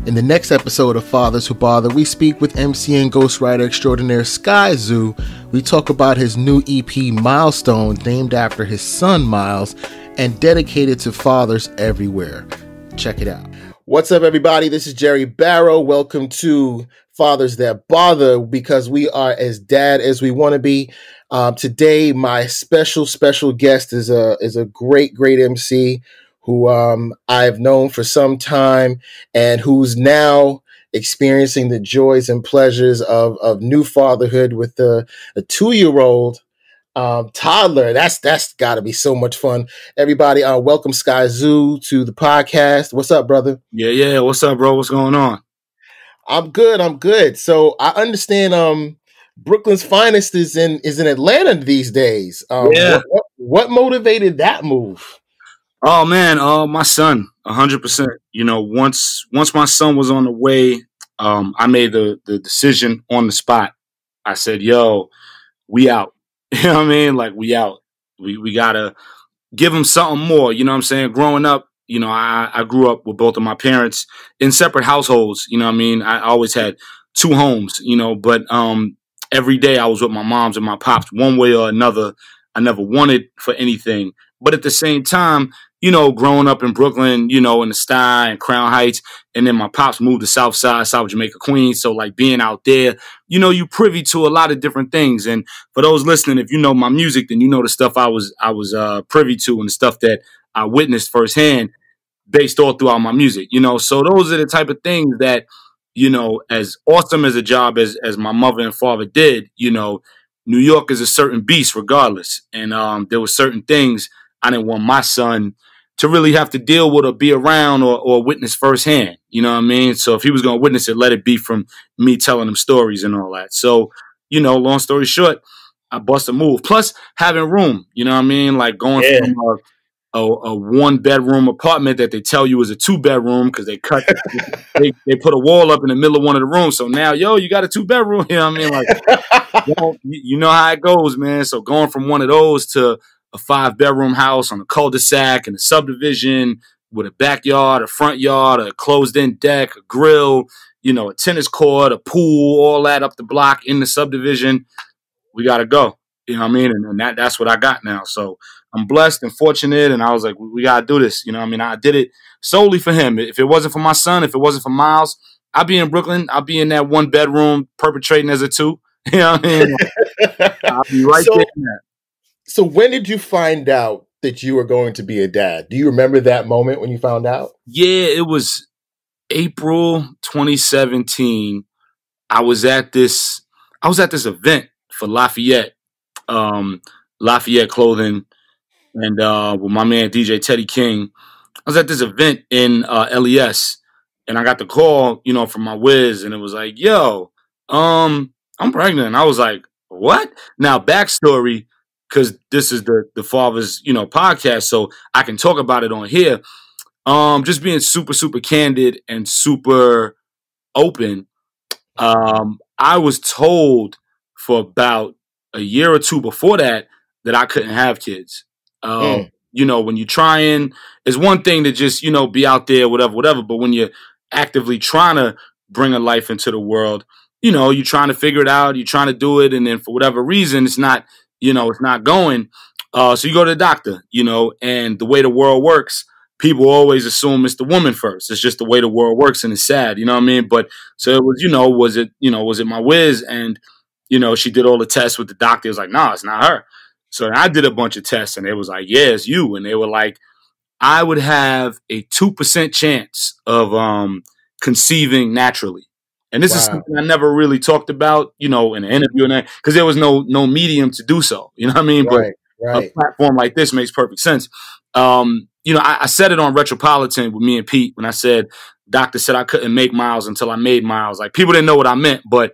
In the next episode of Fathers Who Bother, we speak with MC and ghostwriter extraordinaire Skyzoo. We talk about his new EP, Milestones, named after his son Miles, and dedicated to fathers everywhere. Check it out. What's up, everybody? This is Jerry Barrow. Welcome to Fathers That Bother, because we are as dad as we want to be. Today, my special guest is a great MC who I've known for some time and who's now experiencing the joys and pleasures of new fatherhood with a 2-year-old toddler. That's got to be so much fun. Everybody, welcome Skyzoo to the podcast. What's up, brother? Yeah. What's up, bro? What's going on? I'm good. So I understand Brooklyn's finest is in Atlanta these days. Yeah. What motivated that move? Oh man, my son, 100%. You know, once my son was on the way, I made the decision on the spot. I said, "Yo, we out." You know what I mean? Like, we out. We gotta give him something more. You know what I'm saying? Growing up, you know, I grew up with both of my parents in separate households. You know what I mean? I always had 2 homes. You know, but every day I was with my moms and my pops, one way or another. I never wanted for anything, but at the same time, you know, growing up in Brooklyn, you know, in the Sty and Crown Heights, and then my pops moved to South Side, South Jamaica, Queens. So like being out there, you know, you privy to a lot of different things. And for those listening, if you know my music, then you know the stuff I was privy to and the stuff that I witnessed firsthand based all throughout my music, you know. So those are the type of things that, you know, as awesome as a job as my mother and father did, you know, New York is a certain beast regardless. And there were certain things I didn't want my son to really have to deal with or be around or witness firsthand. You know what I mean? So if he was going to witness it, let it be from me telling him stories and all that. So, you know, long story short, I bust a move. Plus having room, you know what I mean? Like going from a 1-bedroom apartment that they tell you is a 2-bedroom because they they put a wall up in the middle of one of the rooms. So now, yo, you got a 2-bedroom. You know what I mean? Like, you know how it goes, man. So going from one of those to a 5-bedroom house on a cul-de-sac in a subdivision with a backyard, a front yard, a closed-in deck, a grill, you know, a tennis court, a pool, all that up the block in the subdivision. We got to go. You know what I mean? And that's what I got now. So I'm blessed and fortunate. And I was like, we got to do this. You know what I mean? I did it solely for him. If it wasn't for my son, if it wasn't for Miles, I'd be in Brooklyn. I'd be in that 1-bedroom perpetrating as a 2. You know what I mean? I'll be right there in that. So when did you find out that you were going to be a dad? Do you remember that moment when you found out? Yeah, it was April 2017. I was at this event for Lafayette Clothing, and with my man DJ Teddy King. I was at this event in LES, and I got the call, you know, from my whiz, and it was like, "Yo, I'm pregnant." And I was like, "What?" Now, backstory, because this is the Father's, you know, podcast, so I can talk about it on here. Just being super candid and super open. I was told for about a year or 2 before that I couldn't have kids. You know, when you're trying, it's one thing to just, you know, be out there, whatever. But when you're actively trying to bring a life into the world, you know, you're trying to figure it out, you're trying to do it, and then for whatever reason, it's not, you know, it's not going. So you go to the doctor, you know, and the way the world works, people always assume it's the woman first. It's just the way the world works, and it's sad, you know what I mean? But so it was, you know, was it my whiz? And, you know, she did all the tests with the doctor. It was like, no, it's not her. So I did a bunch of tests, and it was like, yeah, it's you. And they were like, I would have a 2% chance of conceiving naturally. And this is something I never really talked about, you know, in an interview and that, because there was no medium to do so. You know what I mean? Right. A platform like this makes perfect sense. You know, I said it on Retropolitan with me and Pete when I said, doctor said I couldn't make Miles until I made Miles. Like, people didn't know what I meant, but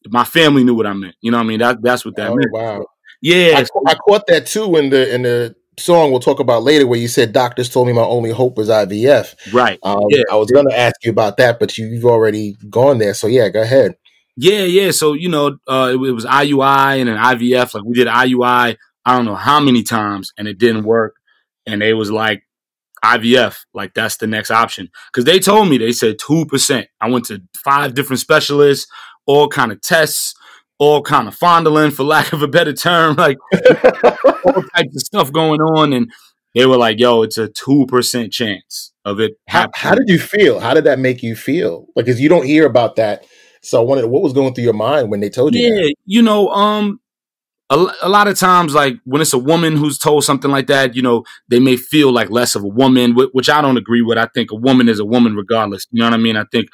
my family knew what I meant. You know what I mean? That's what that meant. Wow. Yeah. I caught that too in the song we'll talk about later, where you said doctors told me my only hope was IVF. Right. I was going to ask you about that, but you've already gone there. So yeah, go ahead. Yeah. So, you know, it was IUI and an IVF. Like, we did IUI, I don't know how many times, and it didn't work. And they was like, IVF. Like that's the next option. Because they told me, they said 2%. I went to 5 different specialists, all kind of tests, all kind of fondling, for lack of a better term, like all types of stuff going on. And they were like, yo, it's a 2% chance of it How happening. did you feel? How did that make you feel? Like, because you don't hear about that. So I wondered what was going through your mind when they told you that. Yeah, a lot of times, like when it's a woman who's told something like that, they may feel like less of a woman, which I don't agree with. I think a woman is a woman regardless. You know what I mean? I think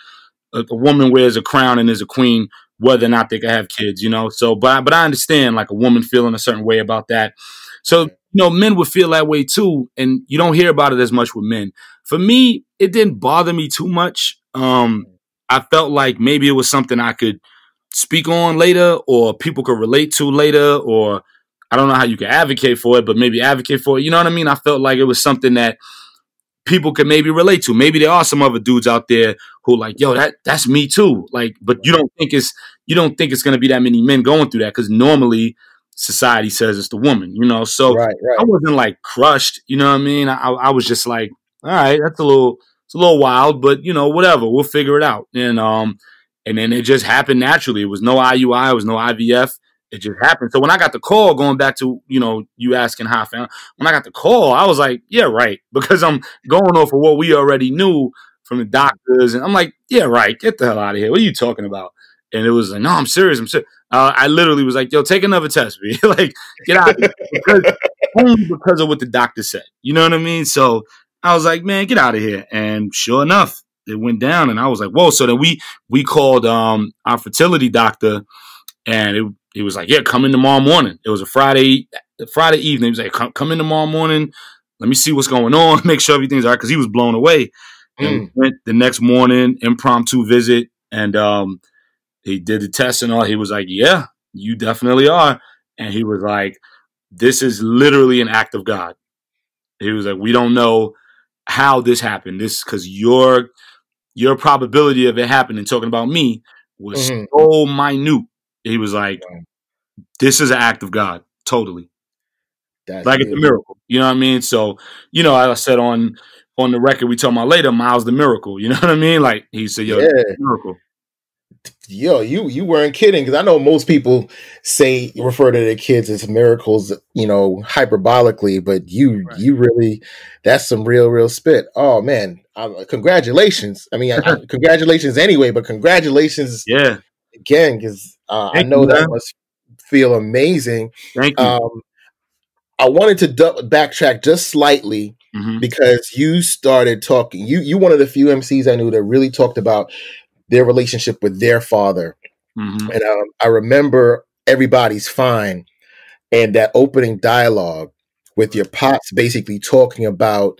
a woman wears a crown and is a queen, whether or not they can have kids, So, but I understand like a woman feeling a certain way about that. So, men would feel that way too, and you don't hear about it as much with men. For me, it didn't bother me too much. I felt like maybe it was something I could speak on later, or people could relate to later, or I don't know how you can advocate for it, but maybe advocate for it. You know what I mean? I felt like it was something that people could maybe relate to. Maybe there are some other dudes out there who are like, yo, that's me too. Like, but you don't think it's going to be that many men going through that, because normally society says it's the woman, So Right, I right. wasn't like crushed, you know what I mean? I was just like, all right, it's a little wild, but whatever, we'll figure it out. And then it just happened naturally. It was no IUI, it was no IVF. It just happened. So when I got the call, going back to, you asking how I found, when I got the call, I was like, yeah, right. Because I'm going off of what we already knew from the doctors. And I'm like, yeah, right. Get the hell out of here. What are you talking about? And it was like, no, I'm serious. I'm serious. I literally was like, yo, take another test, B. Like, get out of here. Only because of what the doctor said. You know what I mean? So I was like, man, get out of here. And sure enough, it went down. And I was like, whoa. So then we called our fertility doctor, and he was like, yeah, come in tomorrow morning. It was a Friday evening. He was like, come in tomorrow morning. Let me see what's going on. Make sure everything's all right. Because he was blown away. And we went the next morning, impromptu visit. And he did the test and all. He was like, yeah, you definitely are. And he was like, this is literally an act of God. He was like, we don't know how this happened. This because your probability of it happening, talking about me, was so minute. He was like, this is an act of God. Totally. That's Like it's a beautiful. miracle. You know what I mean? So, I said on the record we talk about later, Miles the miracle. You know what I mean? Like he said, yo, Yeah. miracle. Yo, you weren't kidding, because I know most people refer to their kids as miracles, hyperbolically, but you really, that's some real spit. Oh man, congratulations. I mean, congratulations anyway, but congratulations Yeah. again, because I Thank know you, that man. must feel amazing. Thank you. I wanted to backtrack just slightly, because you started talking. You one of the few MCs I knew that really talked about their relationship with their father. And I remember Everybody's Fine, and that opening dialogue with your pops basically talking about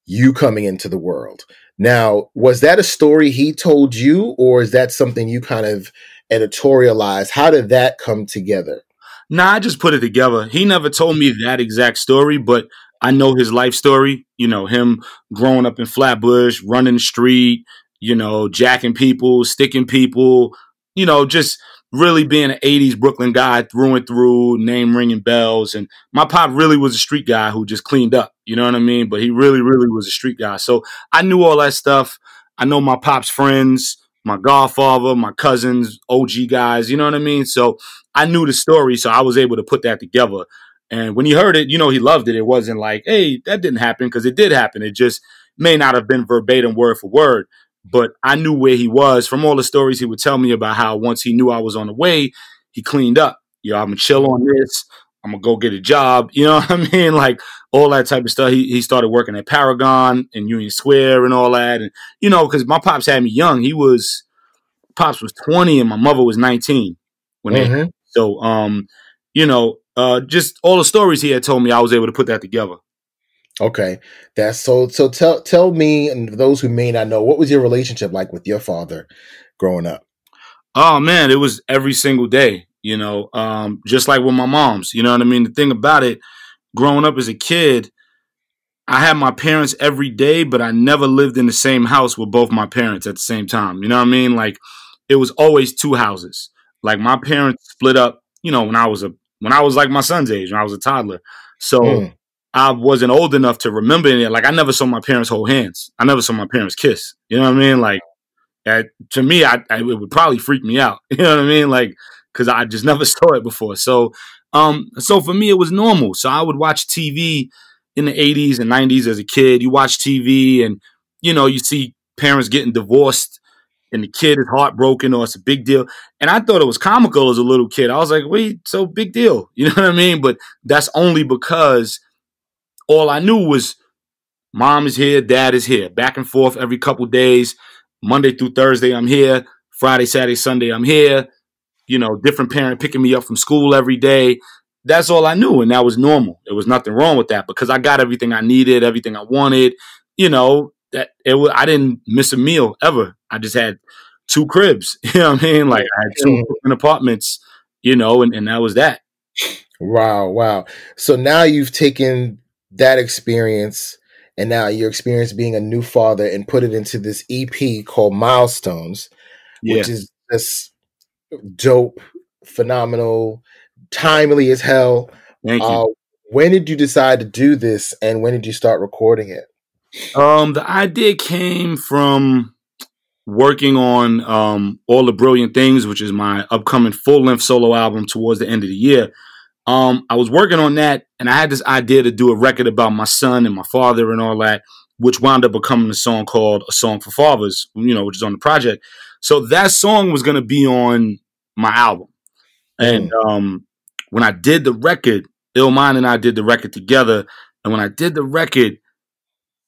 you coming into the world. Now, was that a story he told you, or is that something you kind of editorialized? How did that come together? Nah, I just put it together. He never told me that exact story, but I know his life story. Him growing up in Flatbush, running the street, jacking people, sticking people, just really being an 80s Brooklyn guy through and through, name ringing bells. And my pop really was a street guy who just cleaned up, you know what I mean? But he really, really was a street guy. So I knew all that stuff. I know my pop's friends, my godfather, my cousins, OG guys, you know what I mean? So I knew the story, so I was able to put that together. And when he heard it, he loved it. It wasn't like, hey, that didn't happen, because it did happen. It just may not have been verbatim word for word. But I knew where he was from all the stories he would tell me about how once he knew I was on the way, he cleaned up. I'm going to chill on this. I'm going to go get a job. You know what I mean? Like all that type of stuff. He started working at Paragon and Union Square and all that. And, because my pops had me young. Pops was 20 and my mother was 19 when they had. So, just all the stories he had told me, I was able to put that together. Okay, that's so. Tell me, and those who may not know, what was your relationship like with your father growing up? Oh man, it was every single day. Just like with my mom's. You know what I mean? The thing about it, growing up as a kid, I had my parents every day, but I never lived in the same house with both my parents at the same time. You know what I mean? Like it was always two houses. Like my parents split up. When I was like my son's age, when I was a toddler. So I wasn't old enough to remember any. Like I never saw my parents hold hands. I never saw my parents kiss. You know what I mean? Like to me, it would probably freak me out. You know what I mean? Like because I just never saw it before. So for me, it was normal. So I would watch TV in the 80s and 90s as a kid. You watch TV and you see parents getting divorced and the kid is heartbroken or it's a big deal. And I thought it was comical as a little kid. I was like, wait, so big deal. You know what I mean? But that's only because all I knew was mom is here, dad is here, back and forth every couple days. Monday through Thursday, I'm here. Friday, Saturday, Sunday, I'm here. Different parent picking me up from school every day. That's all I knew. And that was normal. There was nothing wrong with that because I got everything I needed, everything I wanted. I didn't miss a meal ever. I just had 2 cribs. You know what I mean? Like I had 2 different apartments, and that was that. Wow. So now you've taken that experience and now your experience being a new father and put it into this EP called Milestones, which is this dope, phenomenal, timely as hell. Thank you. When did you decide to do this and when did you start recording it? The idea came from working on All the Brilliant Things, which is my upcoming full-length solo album towards the end of the year. I was working on that, and I had this idea to do a record about my son and my father and all that, which wound up becoming a song called A Song for Fathers, which is on the project. So that song was going to be on my album. And when I did the record, Illmind and I did the record together. And when I did the record,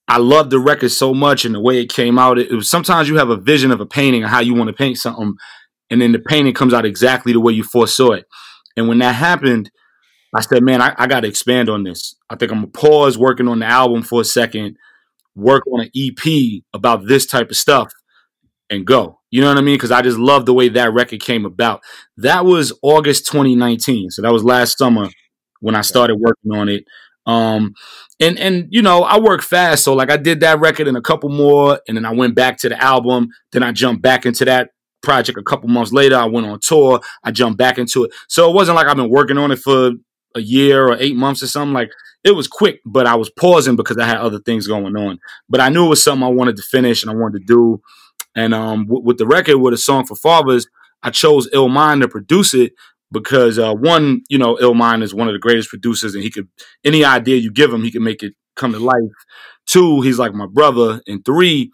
I loved the record so much and the way it came out. It was sometimes you have a vision of a painting of how you want to paint something, and then the painting comes out exactly the way you foresaw it. And when that happened, I said, man, I got to expand on this. I think I'm going to pause working on the album for a second, work on an EP about this type of stuff, and go. You know what I mean? Because I just love the way that record came about. That was August 2019. So that was last summer when I started working on it. And I work fast. So like I did that record and a couple more, and then I went back to the album. Then I jumped back into that project a couple months later. I went on tour. I jumped back into it. So it wasn't like I've been working on it for a year or 8 months or something. Like it was quick, but I was pausing because I had other things going on. But I knew it was something I wanted to finish and I wanted to do. And with the record, with A Song for Fathers, I chose Illmind to produce it because one, Illmind is one of the greatest producers, and any idea you give him, he can make it come to life. 2, he's like my brother, and 3,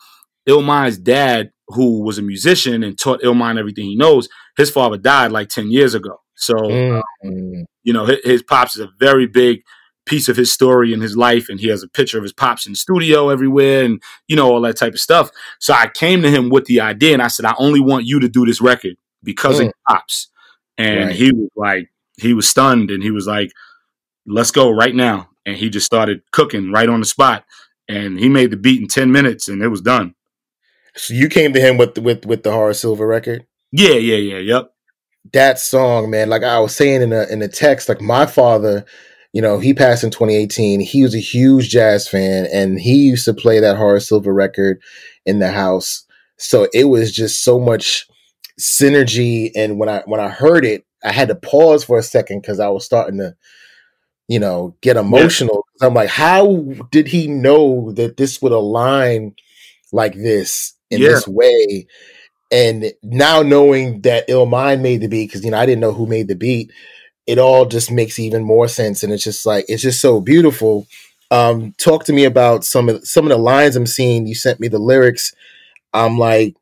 Illmind's dad, who was a musician and taught Illmind everything he knows, his father died like 10 years ago. So, his pops is a very big piece of his story in his life, and he has a picture of his pops in the studio everywhere and all that type of stuff. So I came to him with the idea and I said, I only want you to do this record because of your pops. And he was like, he was stunned, and he was like, let's go right now. And he just started cooking right on the spot, and he made the beat in 10 minutes and it was done. So you came to him with the Horace Silver record? Yep. That song, man, like I was saying in the text, like my father, he passed in 2018. He was a huge jazz fan, and he used to play that Horace Silver record in the house. So it was just so much synergy. And when I heard it, I had to pause for a second because I was starting to, get emotional. Yeah. I'm like, how did he know that this would align like this in this way? And now knowing that Illmind made the beat, because I didn't know who made the beat, it all just makes even more sense. And it's just so beautiful. Talk to me about some of the lines I'm seeing. You sent me the lyrics. I'm like,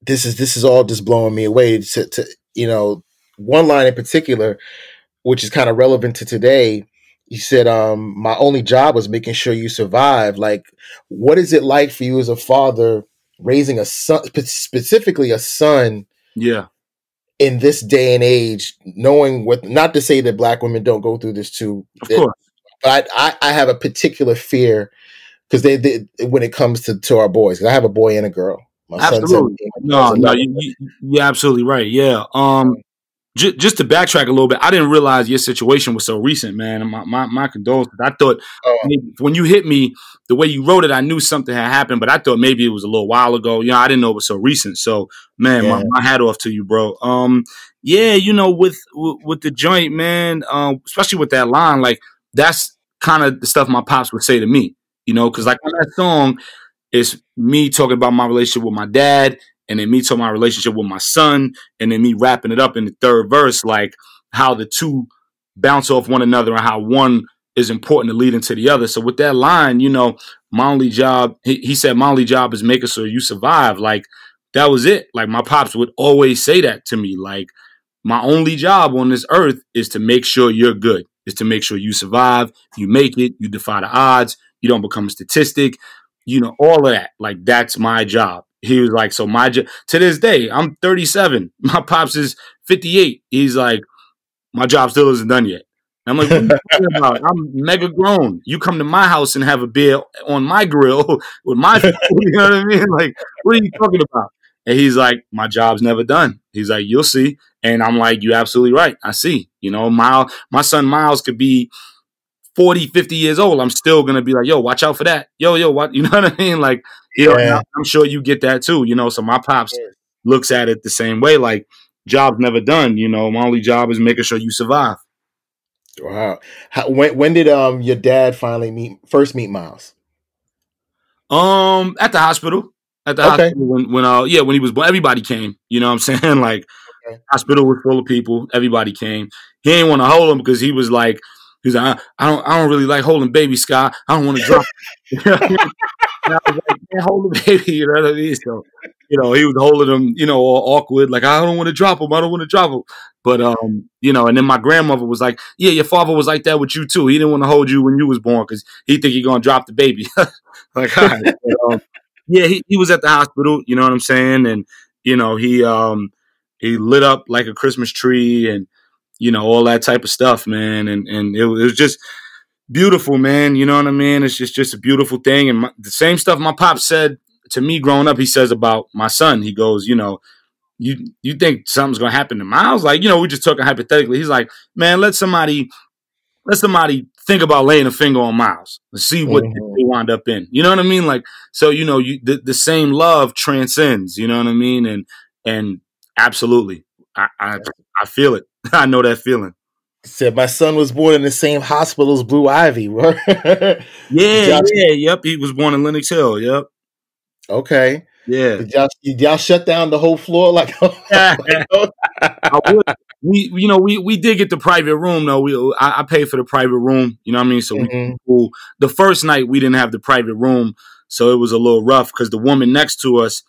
this is all just blowing me away. To one line in particular, which is kind of relevant to today. You said, my only job was making sure you survive. Like, what is it like for you as a father raising a son, specifically a son? Yeah. In this day and age, knowing not to say that Black women don't go through this too, of course, but I have a particular fear because they when it comes to our boys, because I have a boy and a girl. My absolutely. You're absolutely right. Yeah. Just to backtrack a little bit, I didn't realize your situation was so recent, man. My condolences. I thought when you hit me, the way you wrote it, I knew something had happened, but I thought maybe it was a little while ago. I didn't know it was so recent. So, man, my hat off to you, bro. With the joint, man, especially with that line, like that's kind of the stuff my pops would say to me, you know, because like on that song, it's me talking about my relationship with my dad, and then me talking about my relationship with my son, and then me wrapping it up in the third verse, like how the two bounce off one another and how one is important to lead into the other. So with that line, you know, my only job, he said, my only job is making sure you survive. Like that was it. Like my pops would always say that to me. Like my only job on this earth is to make sure you're good, is to make sure you survive, you make it, you defy the odds, you don't become a statistic, you know, all of that. Like that's my job. He was like, so my job to this day, I'm 37. My pops is 58. He's like, my job still isn't done yet. And I'm like, what are you talking about? I'm mega grown. You come to my house and have a beer on my grill with my food, you know what I mean? Like, what are you talking about? And he's like, my job's never done. He's like, you'll see. And I'm like, you're absolutely right. I see. You know, my son Miles could be 40, 50 years old. I'm still going to be like, yo, watch out for that. Yo, what? You know what I mean? Like, you know, I'm sure you get that too, you know? So my pops looks at it the same way. Like, job's never done. You know, my only job is making sure you survive. Wow. When did your dad finally first meet Miles? At the hospital. At the hospital when he was born, everybody came. You know what I'm saying? Like hospital was full of people. Everybody came. He didn't want to hold him because he was like, I don't really like holding baby, Sky. I don't want to drop him. And I was like, man, hold the baby, you know what I mean? So, you know, he was holding him, you know, all awkward, like, I don't want to drop him. I don't want to drop him. But, you know, and then my grandmother was like, yeah, your father was like that with you too. He didn't want to hold you when you was born because he think you're going to drop the baby. Like, all right. But, yeah, he was at the hospital, you know what I'm saying? And, you know, he lit up like a Christmas tree and, you know, all that type of stuff, man. And it was just beautiful, man. You know what I mean? It's just a beautiful thing. And the same stuff my pop said to me growing up, he says about my son. He goes, you know, you think something's going to happen to Miles? Like, you know, we're just talking hypothetically. He's like, man, let somebody think about laying a finger on Miles and see what they wind up in. You know what I mean? Like, so, you know, the same love transcends, you know what I mean? And absolutely, I feel it. I know that feeling. Said my son was born in the same hospital as Blue Ivy. Yep. He was born in Lenox Hill. Yep. Okay. Yeah. Did y'all shut down the whole floor? Like, I would. We did get the private room though. I paid for the private room. You know what I mean? So cool. The first night we didn't have the private room, so it was a little rough because the woman next to us,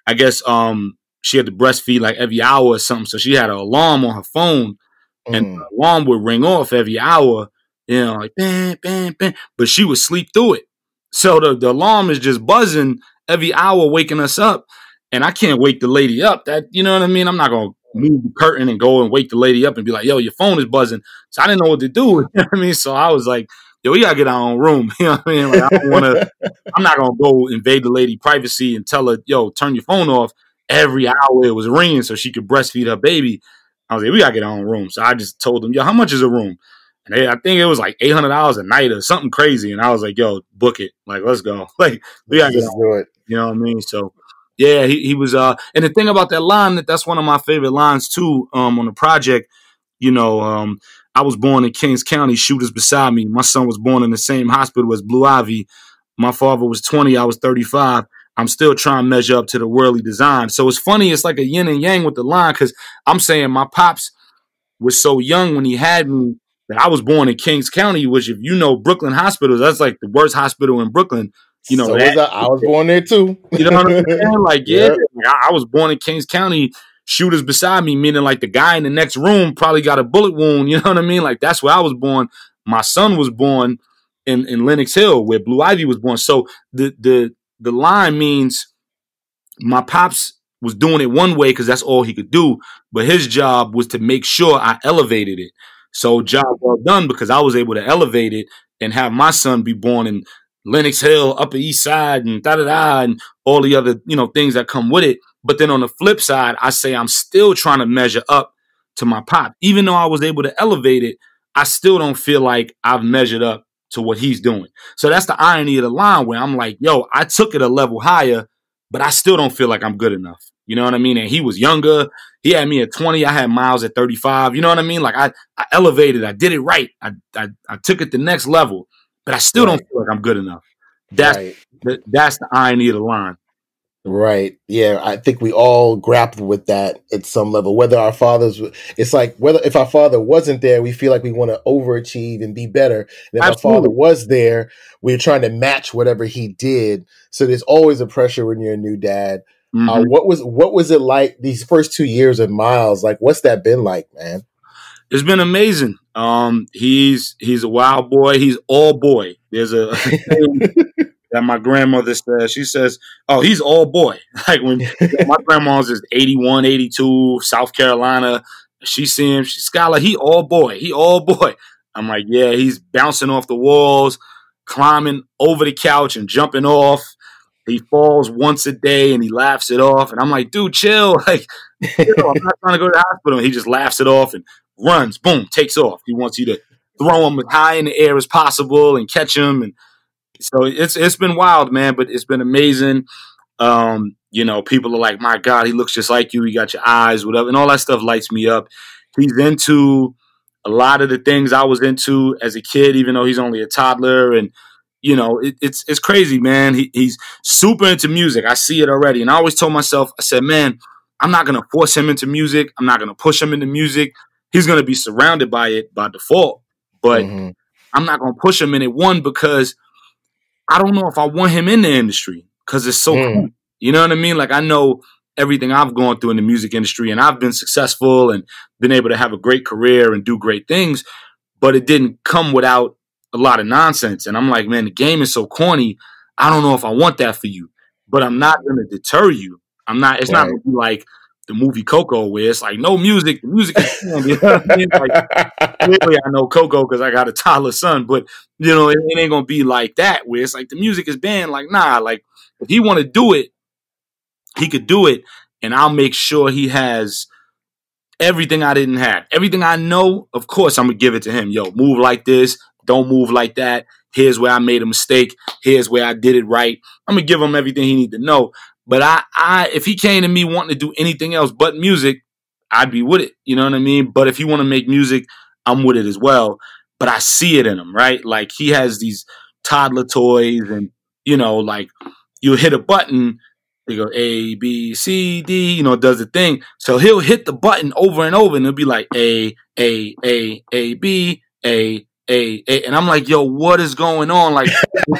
I guess, she had to breastfeed like every hour or something. So she had an alarm on her phone. And the alarm would ring off every hour, you know, like bam, bam, bam. But she would sleep through it. So the alarm is just buzzing every hour, waking us up. And I can't wake the lady up. That, you know what I mean? I'm not going to move the curtain and go and wake the lady up and be like, yo, your phone is buzzing. So I didn't know what to do. You know what I mean? So I was like, yo, we got to get our own room. You know what I mean? Like, I'm not going to go invade the lady privacy and tell her, yo, turn your phone off. Every hour it was ringing so she could breastfeed her baby. I was like, we got to get our own room. So I just told them, yo, how much is a room? And I think it was like $800 a night or something crazy. And I was like, yo, book it. Like, let's go. Like, we got to get on it. You know what I mean? So, yeah, he was. And the thing about that line, that's one of my favorite lines, too, on the project. You know, I was born in Kings County, shooters beside me. My son was born in the same hospital as Blue Ivy. My father was 20. I was 35. I'm still trying to measure up to the worldly design. So it's funny. It's like a yin and yang with the line because I'm saying my pops was so young when he had me that I was born in Kings County, which if you know Brooklyn hospitals, that's like the worst hospital in Brooklyn. You know, so I was born there too. You know what I'm saying? Like, yeah, I was born in Kings County. Shooters beside me, meaning like the guy in the next room probably got a bullet wound. You know what I mean? Like that's where I was born. My son was born in Lenox Hill, where Blue Ivy was born. So the line means my pops was doing it one way because that's all he could do, but his job was to make sure I elevated it. So job well done because I was able to elevate it and have my son be born in Lenox Hill, Upper East Side, and da-da-da, and all the other, you know, things that come with it. But then on the flip side, I say I'm still trying to measure up to my pop. Even though I was able to elevate it, I still don't feel like I've measured up to what he's doing. So that's the irony of the line where I'm like, yo, I took it a level higher, but I still don't feel like I'm good enough. You know what I mean? And he was younger. He had me at 20. I had Miles at 35. You know what I mean? Like I elevated. I did it right. I took it the next level. but I still don't Right. feel like I'm good enough. That's Right. that's the irony of the line. Right. Yeah. I think we all grapple with that at some level. Whether our fathers, it's like whether if our father wasn't there, we feel like we want to overachieve and be better. And if our father Absolutely. was there, we're trying to match whatever he did. So there's always a pressure when you're a new dad. Hmm. What was it like these first 2 years of Miles? Like, what's that been like, man? It's been amazing. He's a wild boy. He's all boy. There's a saying that my grandmother says. She says, "Oh, he's all boy." Like when my grandma's is 81, 82, South Carolina. She see him. She's Skylar. He all boy. He all boy. I'm like, yeah. He's bouncing off the walls, climbing over the couch and jumping off. He falls once a day and he laughs it off. And I'm like, dude, chill. Like, chill. I'm not trying to go to the hospital. And he just laughs it off and runs. Boom, takes off. He wants you to throw him as high in the air as possible and catch him. And so it's been wild, man, but it's been amazing. People are like, my God, he looks just like you. He got your eyes, whatever, and all that stuff lights me up. He's into a lot of the things I was into as a kid, even though he's only a toddler. And it's crazy, man. He's super into music. I see it already, and I always told myself, I said, man, I'm not gonna force him into music. I'm not gonna push him into music. He's gonna be surrounded by it by default, but Hmm. I'm not gonna push him in it. One, because I don't know if I want him in the industry because it's so cool. Mm. You know what I mean? Like I know everything I've gone through in the music industry and I've been successful and been able to have a great career and do great things, but it didn't come without a lot of nonsense. And I'm like, man, the game is so corny. I don't know if I want that for you, but I'm not going to deter you. It's not Right. going to be like the movie Coco where it's like, no music, the music is fun. You know what I mean? Like, clearly I know Coco because I got a toddler son, but it ain't gonna be like that where it's like the music is banned. Like, nah, like if he wanna do it, he could do it, and I'll make sure he has everything I didn't have. Everything I know, of course, I'm gonna give it to him. Yo, move like this, don't move like that. Here's where I made a mistake. Here's where I did it right. I'm gonna give him everything he need to know. But if he came to me wanting to do anything else but music, I'd be with it. You know what I mean? But if he want to make music, I'm with it as well. But I see it in him, right? Like he has these toddler toys, and like you hit a button, they go A, B, C, D, does the thing. So he'll hit the button over and over, and it'll be like A, B, A, and I'm like, yo, what is going on? Like,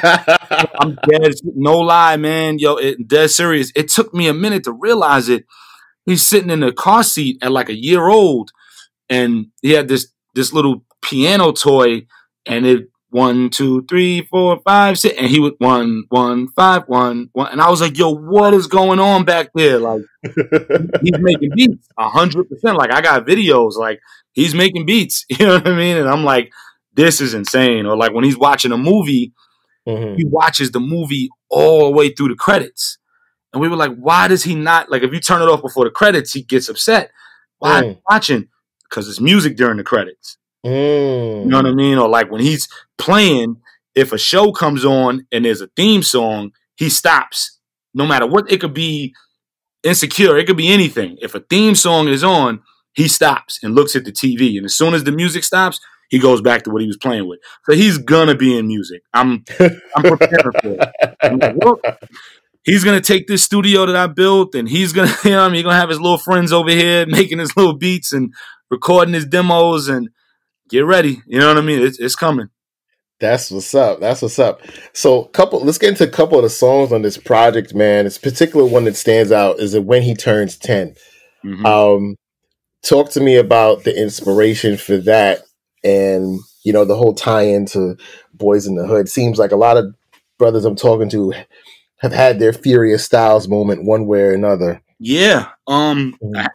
I'm dead, no lie, man. Yo, dead serious. It took me a minute to realize it. He's sitting in the car seat at like a year old, and he had this little piano toy, and it 1, 2, 3, 4, 5, 6, and he would 1, 1, 5, 1, 1, and I was like, yo, what is going on back there? Like he's making beats 100%. Like I got videos, like he's making beats. You know what I mean? And I'm like, this is insane. Or like when he's watching a movie, he watches the movie all the way through the credits. And we were like, why does he not, like, if you turn it off before the credits, he gets upset. Why is he watching? Because it's music during the credits. You know what I mean? Or like when he's playing, if a show comes on and there's a theme song, he stops. No matter what, it could be Insecure, it could be anything. If a theme song is on, he stops and looks at the TV. And as soon as the music stops, he goes back to what he was playing with. So he's gonna be in music. I'm preparing for it. I'm like, look, he's gonna take this studio that I built, and he's gonna, he's gonna have his little friends over here making his little beats and recording his demos, and get ready. You know what I mean? It's coming. That's what's up. That's what's up. So, let's get into a couple of the songs on this project, man. This particular one that stands out is that When He Turns 10. Mm-hmm. Talk to me about the inspiration for that, and the whole tie-in to Boyz in the Hood. Seems like a lot of brothers I'm talking to have had their Furious Styles moment one way or another. Yeah,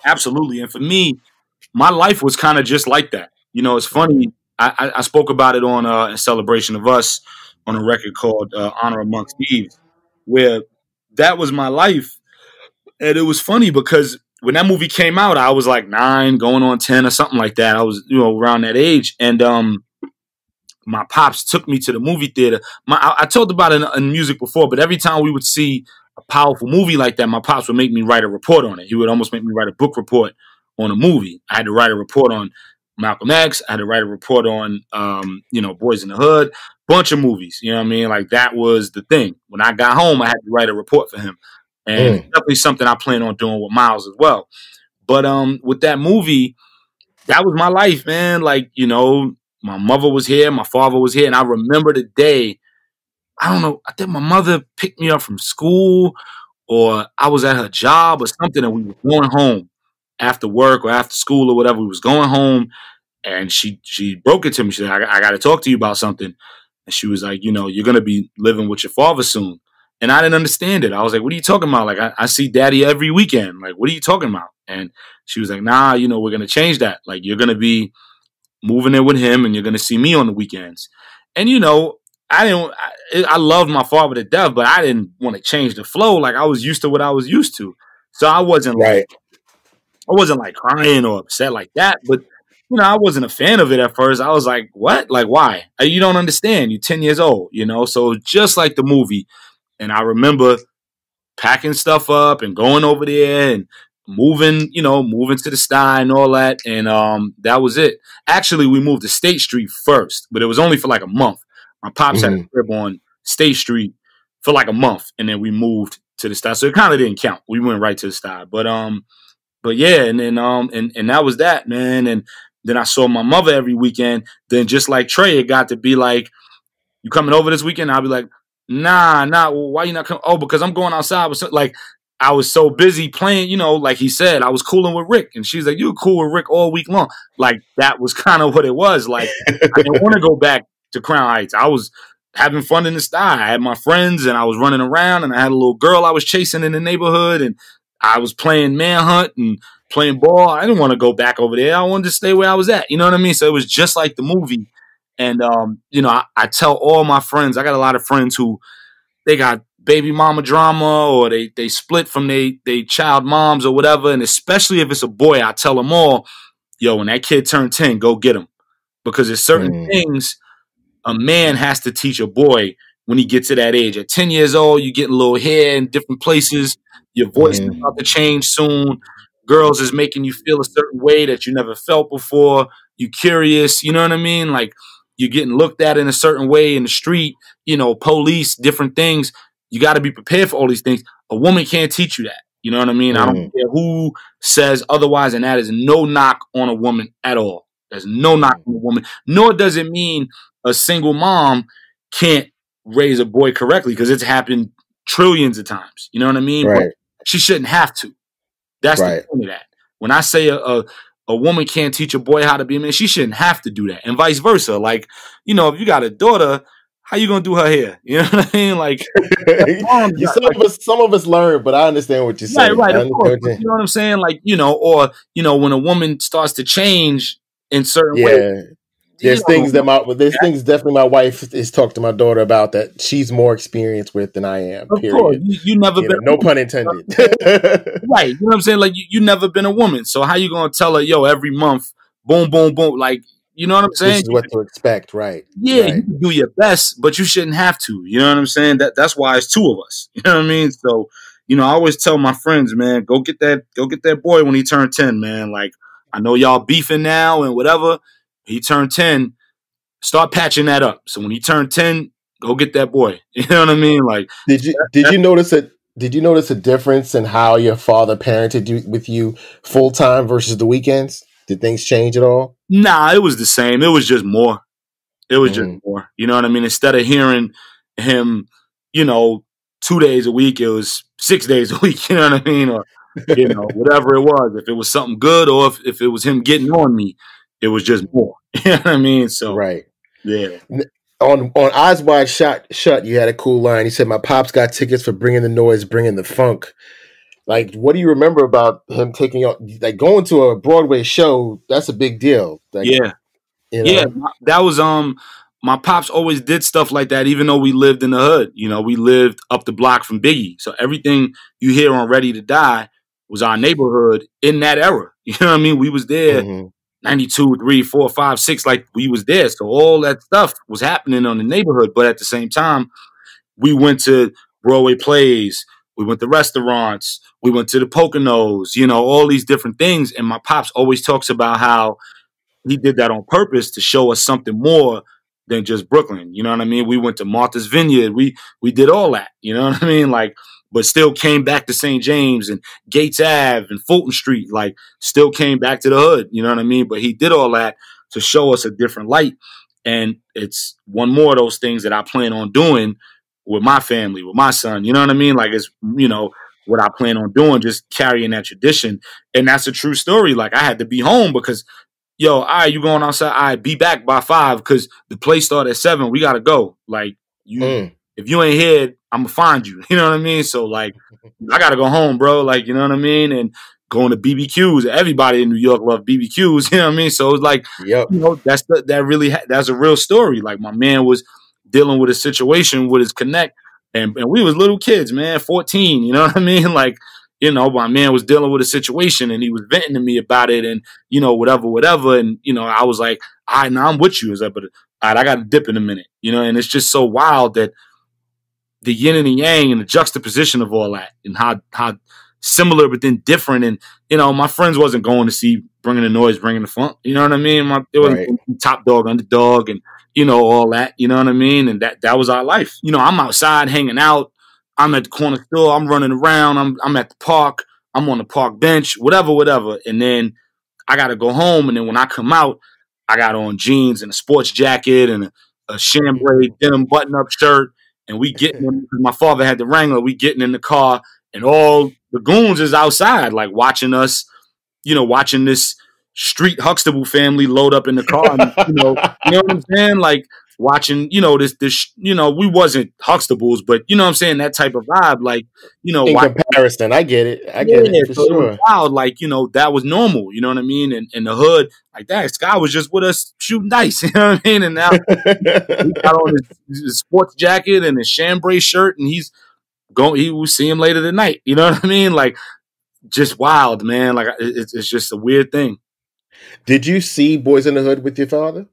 absolutely. And for me, my life was kind of just like that. It's funny. I spoke about it on a Celebration of Us on a record called Honor Amongst Thieves, where that was my life. And it was funny because when that movie came out, I was like 9, going on 10 or something like that. I was, around that age. And my pops took me to the movie theater. I told about it in music before, but every time we would see a powerful movie like that, my pops would make me write a report on it. He would almost make me write a book report on a movie. I had to write a report on Malcolm X. I had to write a report on, Boyz in the Hood. bunch of movies. You know what I mean? Like that was the thing. When I got home, I had to write a report for him, and it's definitely something I plan on doing with Miles as well. But with that movie, that was my life, man. Like, you know, my mother was here, my father was here, and I remember the day. I don't know. I think my mother picked me up from school, or I was at her job or something, and we were going home after work or after school or whatever. We was going home, and she broke it to me. She said, I got to talk to you about something. And she was like, you know, you're going to be living with your father soon. And I didn't understand it. I was like, what are you talking about? Like, I see daddy every weekend. Like, what are you talking about? And she was like, nah, you know, we're going to change that. Like, you're going to be moving in with him, and you're going to see me on the weekends. And, you know, I loved my father to death, but I didn't want to change the flow. Like, I was used to what I was used to. So I wasn't like crying or upset like that. But, you know, I wasn't a fan of it at first. I was like, what? Like, why? You don't understand. You're 10 years old, you know? So just like the movie. And I remember packing stuff up and going over there and moving to the Sty and all that. And that was it. Actually, we moved to State Street first, but it was only for like a month. My pops had a crib on State Street for like a month, and then we moved to the Sty. So it kind of didn't count. We went right to the Sty. But yeah, and then and that was that, man. And then I saw my mother every weekend. Then just like Trey, it got to be like, you coming over this weekend? I'll be like, nah. Well, why you not coming? Oh, because I'm going outside. Like, I was so busy playing, you know, like he said, I was cooling with Rick. And she's like, you were cool with Rick all week long. Like, that was kind of what it was. Like, I didn't want to go back to Crown Heights. I was having fun in the Sty. I had my friends, and I was running around, and I had a little girl I was chasing in the neighborhood, and I was playing manhunt and playing ball. I didn't want to go back over there. I wanted to stay where I was at. You know what I mean? So it was just like the movie. And, you know, I tell all my friends, I got a lot of friends who they got baby mama drama, or they split from they child moms or whatever. And especially if it's a boy, I tell them all, yo, when that kid turned 10, go get him. Because there's certain things a man has to teach a boy when he gets to that age. At 10 years old, you getting a little hair in different places. Your voice is about to change soon. Girls is making you feel a certain way that you never felt before. You curious, you know what I mean? Like, you're getting looked at in a certain way in the street, you know, police, different things. You got to be prepared for all these things. A woman can't teach you that. You know what I mean? I don't care who says otherwise, and that is no knock on a woman at all. There's no knock on a woman. Nor does it mean a single mom can't raise a boy correctly, because it's happened trillions of times. You know what I mean? Right. But she shouldn't have to. That's the point of that. When I say a woman can't teach a boy how to be a man, she shouldn't have to do that, and vice versa. Like, you know, if you got a daughter, how you gonna do her hair? You know what I mean? Like, some of us learn, but I understand what you're saying. Right. Of course. You know what I'm saying? Like, you know, or you know, when a woman starts to change in certain ways. There's things definitely my wife is talking to my daughter about that she's more experienced with than I am. Of course, you never been no pun intended. Right, you know what I'm saying? Like, you never been a woman, so how you gonna tell her, yo, every month, boom, boom, boom? Like, you know what I'm saying? This is what to expect, right? Yeah, right. You can do your best, but you shouldn't have to. You know what I'm saying? That's why it's two of us. You know what I mean? So, you know, I always tell my friends, man, go get that boy when he turned 10, man. Like, I know y'all beefing now and whatever. He turned 10. Start patching that up. So when he turned 10, go get that boy. You know what I mean? Like, did you notice a difference in how your father parented with you full time versus the weekends? Did things change at all? Nah, it was the same. It was just more. It was just more. You know what I mean? Instead of hearing him, you know, 2 days a week, it was 6 days a week. You know what I mean? Or, you know, whatever it was. If it was something good, or if it was him getting on me, it was just more. You know what I mean? So right. Yeah. On Eyes Wide Shut, you had a cool line. You said, "My pops got tickets for bringing the noise, bringing the funk." Like, what do you remember about him taking like going to a Broadway show? That's a big deal. Like, yeah, you know? Yeah. That was my pops always did stuff like that. Even though we lived in the hood, you know, we lived up the block from Biggie, so everything you hear on Ready to Die was our neighborhood in that era. You know what I mean? We was there. 92, 3, 4, 5, 6, like we was there. So all that stuff was happening on the neighborhood. But at the same time, we went to Broadway plays. We went to restaurants. We went to the Poconos, you know, all these different things. And my pops always talks about how he did that on purpose to show us something more than just Brooklyn. You know what I mean? We went to Martha's Vineyard. We did all that. You know what I mean? Like, but still came back to St. James and Gates Ave and Fulton Street. Like, still came back to the hood. You know what I mean? But he did all that to show us a different light. And it's one more of those things that I plan on doing with my family, with my son. You know what I mean? Like, it's, you know, what I plan on doing, just carrying that tradition. And that's a true story. Like, I had to be home because, yo, all right, you going outside? All right, be back by 5 because the play start at 7. We got to go. Like, if you ain't here, I'm going to find you. You know what I mean? So, like, I got to go home, bro. Like, you know what I mean? And going to BBQs. Everybody in New York love BBQs. You know what I mean? So, it's like, you know, that's a real story. Like, my man was dealing with a situation with his connect. And we was little kids, man, 14, you know what I mean? Like, you know, my man was dealing with a situation and he was venting to me about it and, you know, whatever. And, you know, I was like, all right, now I'm with you. It's like, but all right, I got to dip in a minute, you know, and it's just so wild that the yin and the yang and the juxtaposition of all that and how similar but then different. And, you know, my friends wasn't going to see Bringing the Noise, Bringing the Funk, you know what I mean? It was Top Dog, Underdog, and, you know, all that, you know what I mean? And that was our life. You know, I'm outside hanging out. I'm at the corner store. I'm running around. I'm at the park. I'm on the park bench, whatever. And then I got to go home. And then when I come out, I got on jeans and a sports jacket and a chambray denim button-up shirt. And we getting in, because my father had the Wrangler, we getting in the car. And all the goons is outside, like watching us, you know, watching this street Huxtable family load up in the car. And, you know what I'm saying? Like watching, you know, this, you know, we wasn't Huxtables, but you know what I'm saying? That type of vibe, like, you know, in comparison, I get it for so sure. It was wild, like, you know, that was normal, you know what I mean? And in the hood, like that, Sky was just with us shooting dice, you know what I mean? And now he got on his sports jacket and his chambray shirt, and he will see him later tonight, you know what I mean? Like, just wild, man. Like, it's just a weird thing. Did you see Boyz n the Hood with your father?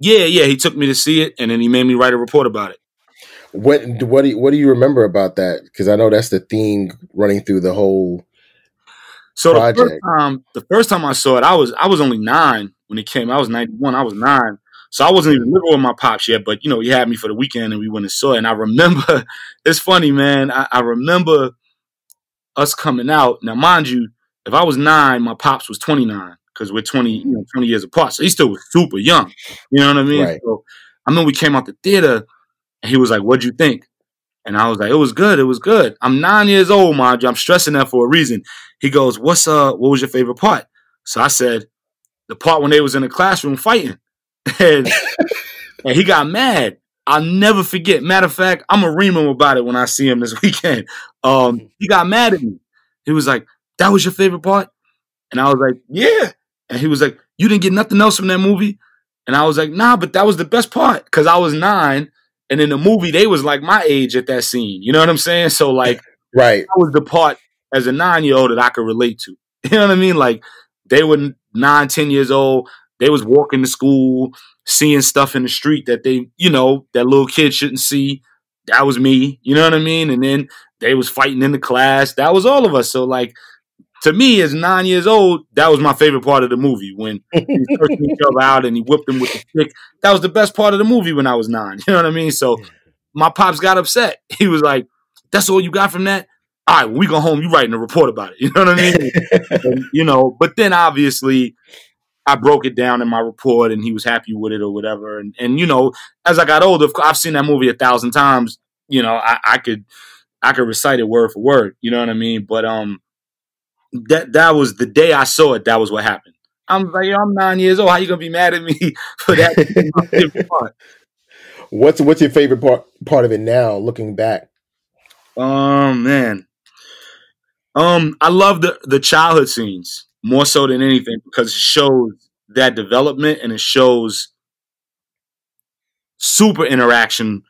Yeah. He took me to see it, and then he made me write a report about it. What do you remember about that? Because I know that's the theme running through the whole project. The first time I saw it, I was only 9 when it came. I was 91. I was 9, so I wasn't even living with my pops yet. But you know, he had me for the weekend, and we went and saw it. And I remember, it's funny, man. I remember us coming out. Now, mind you, if I was 9, my pops was 29 because we're 20 years apart. So he still was super young. You know what I mean? Right. So I remember we came out the theater and he was like, "What'd you think?" And I was like, "It was good. It was good." I'm 9 years old, mind you. I'm stressing that for a reason. He goes, what was your favorite part? So I said, the part when they was in the classroom fighting. and he got mad. I'll never forget. Matter of fact, I'm going to ream him about it when I see him this weekend. He got mad at me. He was like, "That was your favorite part?" And I was like, "Yeah." And he was like, "You didn't get nothing else from that movie?" And I was like, "Nah, but that was the best part." Because I was 9. And in the movie, they was like my age at that scene. You know what I'm saying? So, like, right. That was the part as a 9-year-old that I could relate to. You know what I mean? Like, they were 9, 10 years old. They was walking to school, seeing stuff in the street that they, you know, that little kid shouldn't see. That was me. You know what I mean? And then they was fighting in the class. That was all of us. So, like, to me, as 9 years old, that was my favorite part of the movie. When he cursed each other out and he whipped him with the stick. That was the best part of the movie when I was 9. You know what I mean? So my pops got upset. He was like, "That's all you got from that? All right, when we go home, you writing a report about it." You know what I mean? And, you know, but then obviously I broke it down in my report and he was happy with it or whatever. And you know, as I got older, I've seen that movie 1,000 times. You know, I could recite it word for word. You know what I mean? But that was the day I saw it. That was what happened. I'm like, I'm 9 years old. How you gonna be mad at me for that? What's your favorite part of it now, looking back? Man, I love the childhood scenes more so than anything because it shows that development and it shows super interaction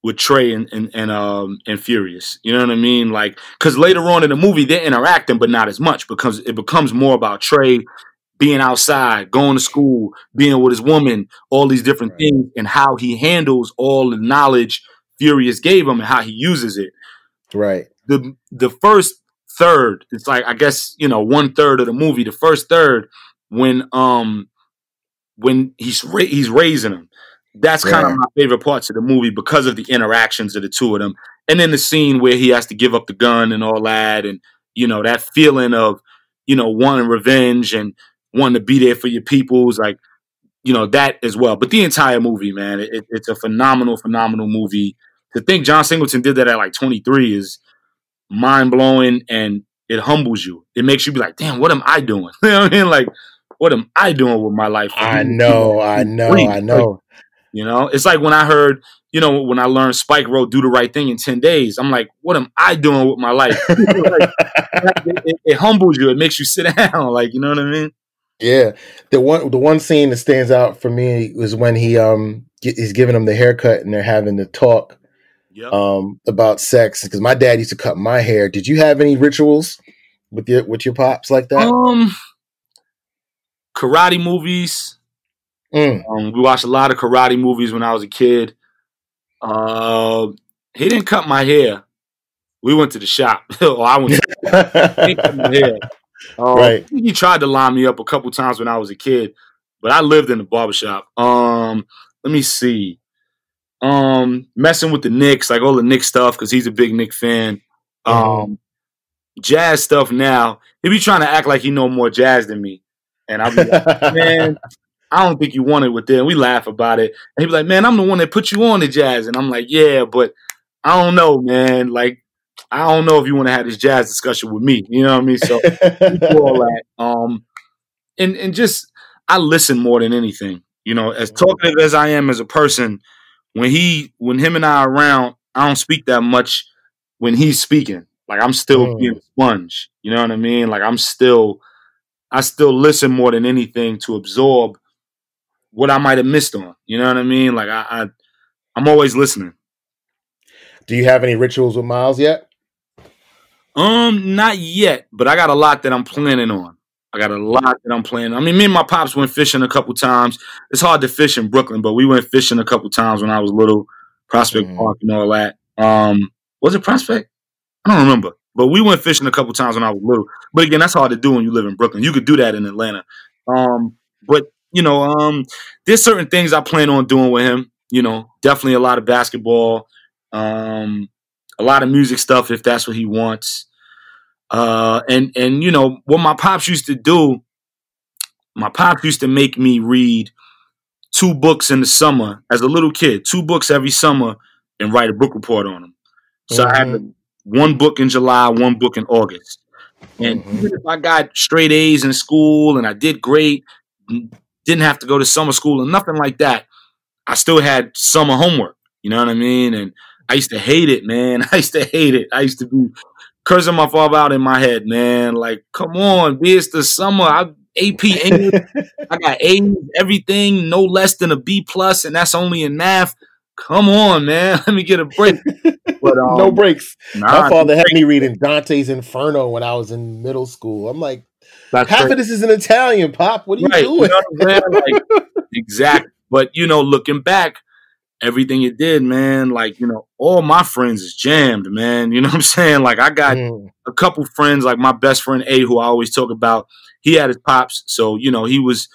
with Trey and Furious. You know what I mean? Like, because later on in the movie, they're interacting, but not as much because it becomes more about Trey being outside, going to school, being with his woman, all these different things, and how he handles all the knowledge Furious gave him and how he uses it. Right. The first third, it's like, I guess, you know, 1/3 of the movie, the first third, when he's raising him. that's kind of my favorite parts of the movie because of the interactions of the two of them. And then the scene where he has to give up the gun and all that. And, you know, that feeling of, you know, wanting revenge and wanting to be there for your peoples, like, you know, that as well. But the entire movie, man, it's a phenomenal, phenomenal movie. To think John Singleton did that at like 23 is mind-blowing, and it humbles you. It makes you be like, damn, what am I doing? You know what I mean? Like, what am I doing with my life? I know. You know, it's like when I heard, you know, when I learned Spike wrote "Do the Right Thing" in 10 days. I'm like, what am I doing with my life? Like, it humbles you. It makes you sit down. Like, you know what I mean? Yeah. The one scene that stands out for me was when he's giving him the haircut and they're having the talk about sex. Because my dad used to cut my hair. Did you have any rituals with your pops like that? Karate movies. We watched a lot of karate movies when I was a kid. He didn't cut my hair. We went to the shop. Or I went to the shop. He didn't cut my hair. Right. He tried to line me up a couple times when I was a kid, but I lived in the barbershop. Let me see. Messing with the Knicks, like all the Knicks stuff, because he's a big Knicks fan. Jazz stuff now. He be trying to act like he know more jazz than me. And I'll be like, man, I don't think you want it with them. We laugh about it. And he'd be like, man, I'm the one that put you on the jazz. And I'm like, yeah, but I don't know, man. Like, I don't know if you want to have this jazz discussion with me. You know what I mean? So we do all that. And just I listen more than anything. You know, as talkative as I am as a person, when him and I are around, I don't speak that much when he's speaking. Like I'm still being a sponge. You know what I mean? Like I still listen more than anything to absorb what I might have missed on. You know what I mean? Like I'm always listening. Do you have any rituals with Miles yet? Not yet, but I got a lot that I'm planning on. I mean, me and my pops went fishing a couple times. It's hard to fish in Brooklyn, but we went fishing a couple times when I was little, Prospect Park and all that. Was it Prospect? I don't remember. But we went fishing a couple times when I was little. But again, that's hard to do when you live in Brooklyn. You could do that in Atlanta. But, you know, there's certain things I plan on doing with him. You know, definitely a lot of basketball, a lot of music stuff if that's what he wants. And you know, what my pops used to do, my pops used to make me read 2 books in the summer as a little kid, 2 books every summer and write a book report on them. So I had 1 book in July, 1 book in August. And even if I got straight A's in school and I did great, didn't have to go to summer school and nothing like that, I still had summer homework. You know what I mean? And I used to hate it, man. I used to hate it. I used to be cursing my father out in my head, man. Like, come on, B, it's the summer. AP English. I got A's, everything, no less than a B+, and that's only in math. Come on, man. Let me get a break. But, no breaks. My father had me reading Dante's Inferno when I was in middle school. I'm like, half of this is in Italian, Pop. What are you doing? You know what I'm saying? Like, exactly. But, you know, looking back, everything it did, man, like, you know, all my friends is jammed, man. You know what I'm saying? Like, I got a couple friends, like my best friend A, who I always talk about. He had his pops, so, you know, he's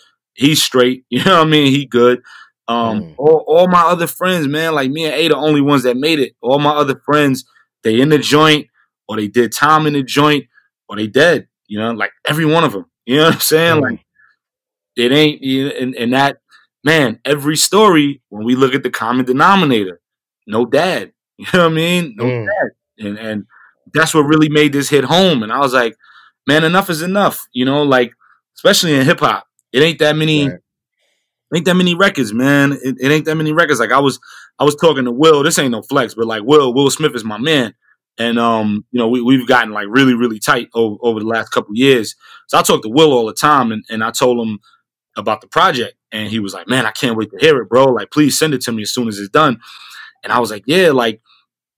straight. You know what I mean? He good. All my other friends, man, like me and A, the only ones that made it. All my other friends, they in the joint, or they did time in the joint, or they dead. You know, like every one of them. You know what I'm saying? Like, it ain't, and that, man, every story, when we look at the common denominator, no dad. You know what I mean? No dad. And that's what really made this hit home. And I was like, man, enough is enough. You know, like, especially in hip hop, it ain't that many records, man. It ain't that many records. Like I was talking to Will. This ain't no flex, but like Will Smith is my man. And you know, we've gotten like really, really tight over the last couple of years. So I talk to Will all the time, and I told him about the project, and he was like, man, I can't wait to hear it, bro. Like, please send it to me as soon as it's done. And I was like, yeah, like,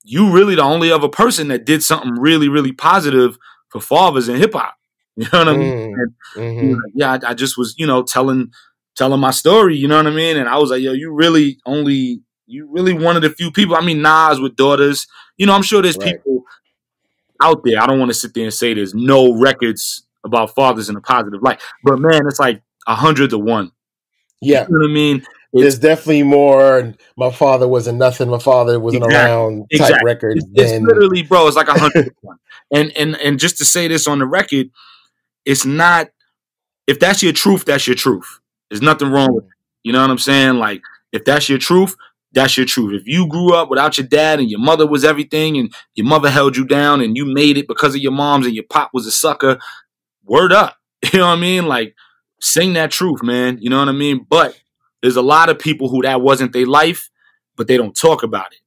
you really the only other person that did something really, really positive for fathers in hip hop. You know what I mean? And he was like, yeah, I just was, you know, telling my story, you know what I mean? And I was like, yo, you really one of the few people. I mean, Nas with daughters, you know, I'm sure there's people out there. I don't want to sit there and say there's no records about fathers in a positive light, but man, it's like 100 to 1. Yeah. You know what I mean? There's definitely more. My father wasn't nothing. My father wasn't around. Type records. It's literally, bro. It's like 100%. And just to say this on the record, it's not. If that's your truth, that's your truth. There's nothing wrong with it. You know what I'm saying? Like, if that's your truth, that's your truth. If you grew up without your dad and your mother was everything and your mother held you down and you made it because of your moms and your pop was a sucker, word up. You know what I mean? Like, sing that truth, man. You know what I mean? But there's a lot of people who that wasn't their life, but they don't talk about it.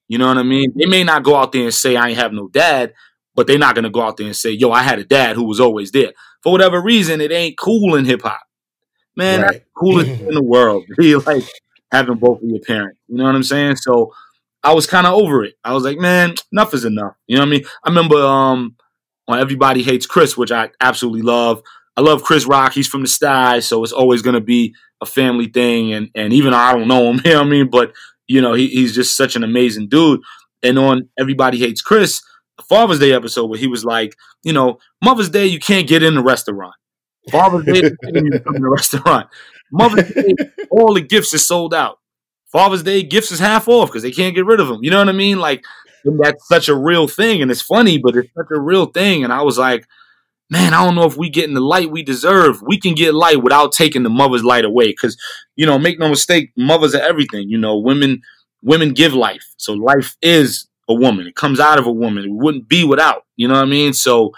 You know what I mean? They may not go out there and say, I ain't have no dad, but they're not going to go out there and say, yo, I had a dad who was always there. For whatever reason, it ain't cool in hip hop. Man, that's the coolest thing in the world. Be like having both of your parents. You know what I'm saying? So I was kind of over it. I was like, man, enough is enough. You know what I mean? I remember on Everybody Hates Chris, which I absolutely love. I love Chris Rock. He's from the Sky, so it's always going to be a family thing. And even though I don't know him, you know what I mean? But, you know, he's just such an amazing dude. And on Everybody Hates Chris, the Father's Day episode where he was like, you know, Mother's Day, you can't get in the restaurant. Father's Day, you come in the restaurant. Mother's Day, all the gifts is sold out. Father's Day, gifts is half off because they can't get rid of them. You know what I mean? Like, that's such a real thing. And it's funny, but it's such a real thing. And I was like, man, I don't know if we getting the light we deserve. We can get light without taking the mother's light away. Because, you know, make no mistake, mothers are everything. You know, women give life. So life is a woman. It comes out of a woman. It wouldn't be without. You know what I mean? So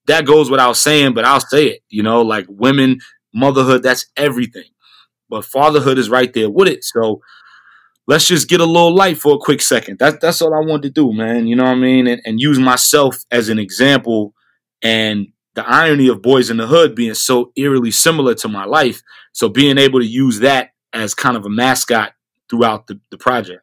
that goes without saying, but I'll say it. You know, like women, motherhood, that's everything. But fatherhood is right there with it. So let's just get a little light for a quick second. That's all I wanted to do, man. You know what I mean? And use myself as an example. And the irony of Boyz in the Hood being so eerily similar to my life. So being able to use that as kind of a mascot throughout the project.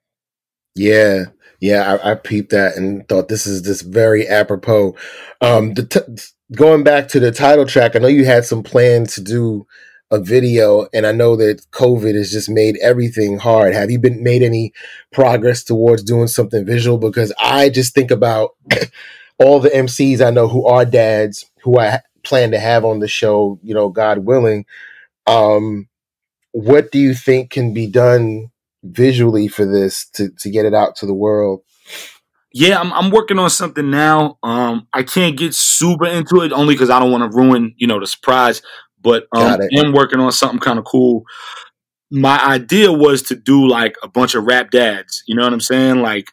Yeah. Yeah, I peeped that and thought this is just very apropos. Going back to the title track, I know you had some plans to do a video, and I know that COVID has just made everything hard. Have you made any progress towards doing something visual? Because I just think about all the MCs I know who are dads, who I plan to have on the show, you know, God willing. What do you think can be done visually for this to get it out to the world? Yeah, I'm working on something now. I can't get super into it only because I don't want to ruin, you know, the surprise. But I'm working on something kind of cool. My idea was to do like a bunch of rap dads. You know what I'm saying? Like,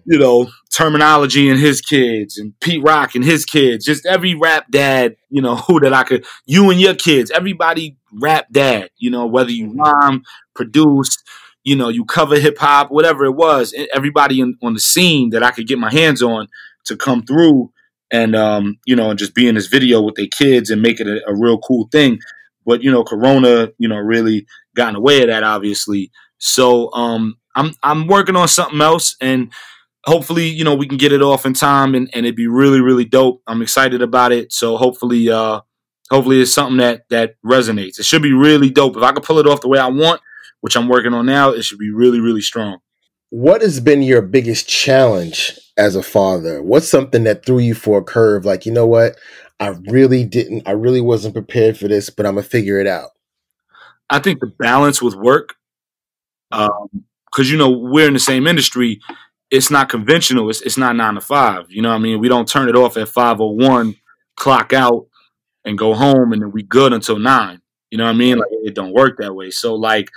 you know, Terminology and his kids, and Pete Rock and his kids. Just every rap dad, you know, that I could. You and your kids. Everybody rap dad. You know, whether you rhyme, produce, you know, you cover hip hop, whatever it was, everybody on the scene that I could get my hands on to come through and, you know, and just be in this video with their kids and make it a real cool thing. But, you know, Corona, you know, really got in the way of that, obviously. So I'm working on something else, and hopefully, you know, we can get it off in time and it'd be really, really dope. I'm excited about it. So hopefully it's something that resonates. It should be really dope. If I could pull it off the way I want, which I'm working on now, it should be really, really strong. What has been your biggest challenge as a father? What's something that threw you for a curve? Like, you know what? I really wasn't prepared for this, but I'm going to figure it out. I think the balance with work, because, you know, we're in the same industry. It's not conventional. It's not 9 to 5. You know what I mean? We don't turn it off at 5:01, clock out, and go home, and then we good until 9. You know what I mean? Like, it don't work that way. So, like,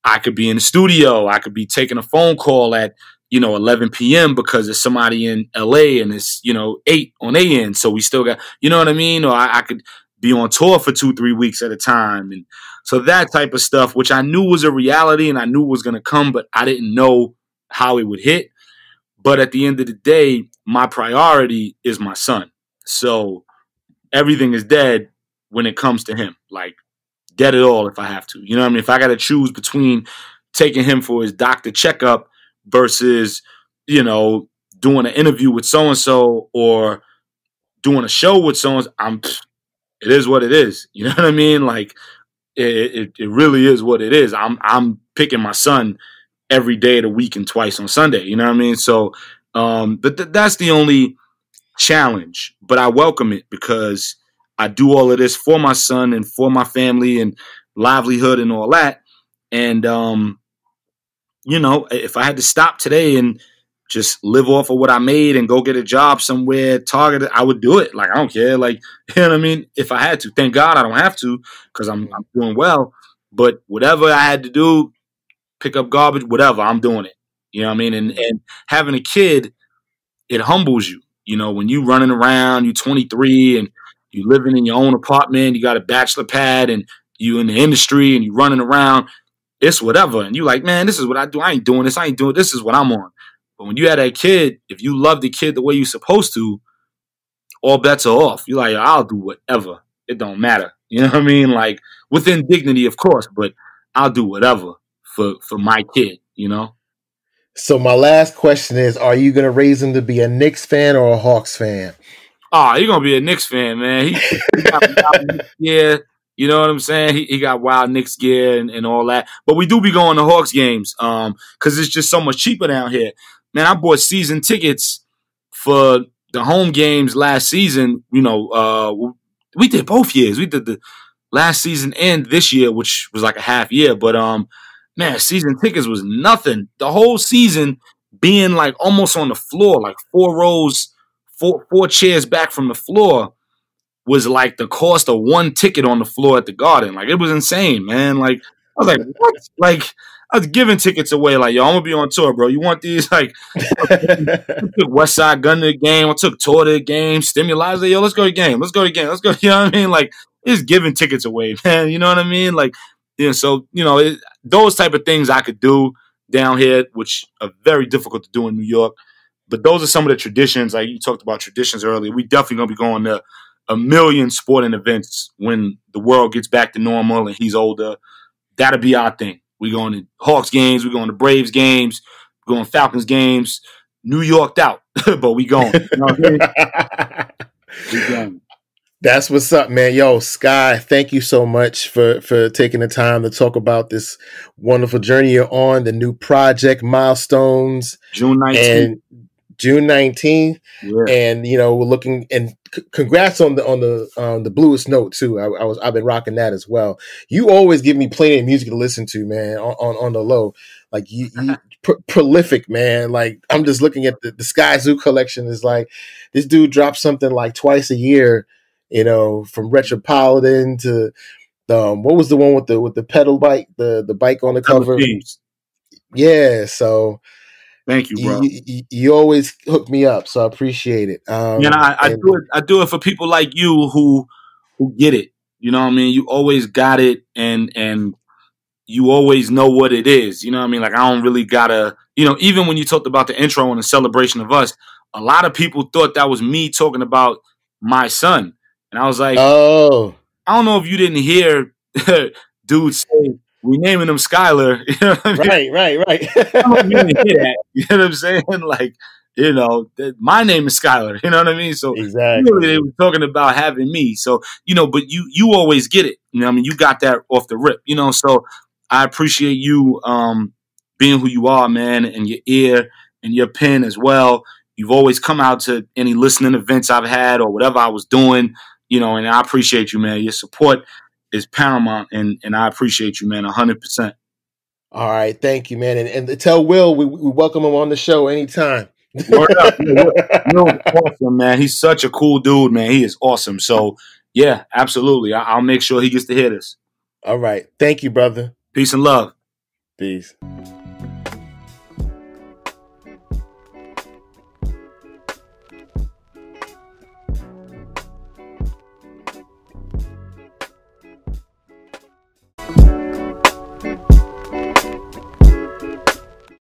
I could be in the studio. I could be taking a phone call at, you know, 11 p.m. because there's somebody in LA and it's, you know, 8 on AN. So we still got, you know what I mean? Or I could be on tour for 2-3 weeks at a time. And so that type of stuff, which I knew was a reality and I knew was going to come, but I didn't know how it would hit. But at the end of the day, my priority is my son. So everything is dead when it comes to him. Like, dead it all if I have to. You know what I mean? If I got to choose between taking him for his doctor checkup versus, you know, doing an interview with so-and-so or doing a show with so-and-so, it is what it is. You know what I mean? Like, it really is what it is. I'm picking my son every day of the week and twice on Sunday. You know what I mean? So, but that's the only challenge. But I welcome it because I do all of this for my son and for my family and livelihood and all that. And, you know, if I had to stop today and just live off of what I made and go get a job somewhere targeted, I would do it. Like, I don't care. Like, you know what I mean? If I had to. Thank God I don't have to, because I'm doing well. But whatever I had to do, pick up garbage, whatever, I'm doing it. You know what I mean? And having a kid, it humbles you. You know, when you running around, you 23 and you living in your own apartment, you got a bachelor pad and you in the industry and you running around, it's whatever. And you like, man, this is what I do. I ain't doing this. I ain't doing this. Is what I'm on. But when you had that kid, if you love the kid the way you're supposed to, all bets are off. You're like, I'll do whatever. It don't matter. You know what I mean? Like, within dignity, of course, but I'll do whatever for my kid, you know? So my last question is, are you going to raise him to be a Knicks fan or a Hawks fan? Oh, you're going to be a Knicks fan, man. He got wild Knicks gear. You know what I'm saying? He got wild Knicks gear and all that. But we do be going to Hawks games because it's just so much cheaper down here. Man, I bought season tickets for the home games last season. You know, we did both years. We did the last season and this year, which was like a half year. But man, season tickets was nothing. The whole season being like almost on the floor, like 4 rows, four chairs back from the floor, was like the cost of 1 ticket on the floor at the Garden. Like, it was insane, man. Like, I was like, what? Like, I was giving tickets away. Like, yo, I'm gonna be on tour, bro. You want these? Like, I took West Side Gun to the game. I took Tour to the game. Stimuli. Yo, let's go to the game. Let's go to the game. Let's go. You know what I mean? Like, just giving tickets away, man. You know what I mean? Like, yeah. So, you know, those type of things I could do down here, which are very difficult to do in New York. But those are some of the traditions. Like, you talked about traditions earlier. We definitely gonna be going to a million sporting events when the world gets back to normal and he's older. That'll be our thing. We're going to Hawks games. We're going to Braves games. We're going to Falcons games. New Yorked out, but we going. You know what I mean? We going. That's what's up, man. Yo, Sky, thank you so much for taking the time to talk about this wonderful journey you're on, the new project, Milestones. June 19th. And June 19th. Yeah. And, you know, we're looking, and congrats on the Bluest Note too. I've been rocking that as well. You always give me plenty of music to listen to, man, on the low. Like, you prolific, man. Like, I'm just looking at the Skyzoo collection. Is like, this dude drops something like twice a year, you know, from Retropolitan to what was the one with the pedal bike, the bike on the cover? Yeah, so thank you, bro. You always hook me up, so I appreciate it. And I do it for people like you who get it. You know what I mean? You always got it, and you always know what it is. You know what I mean? Like, I don't really gotta, you know, even when you talked about the intro and the celebration of us, a lot of people thought that was me talking about my son. And I was like, oh, I don't know if you didn't hear dude say, we naming him Skylar. You know what I mean? Right. I don't know if you didn't hear that. You know what I'm saying? Like, you know, my name is Skylar. You know what I mean? So exactly, really, they were talking about having me. So, you know, but you always get it. You know what I mean? You got that off the rip, you know? So I appreciate you being who you are, man, and your ear and your pen as well. You've always come out to any listening events I've had or whatever I was doing, you know, and I appreciate you, man. Your support is paramount, and I appreciate you, man, 100%. All right, thank you, man. And tell Will we welcome him on the show anytime. Word up. Will's awesome, man. He's such a cool dude, man. He is awesome. So, yeah, absolutely. I'll make sure he gets to hear this. All right. Thank you, brother. Peace and love. Peace.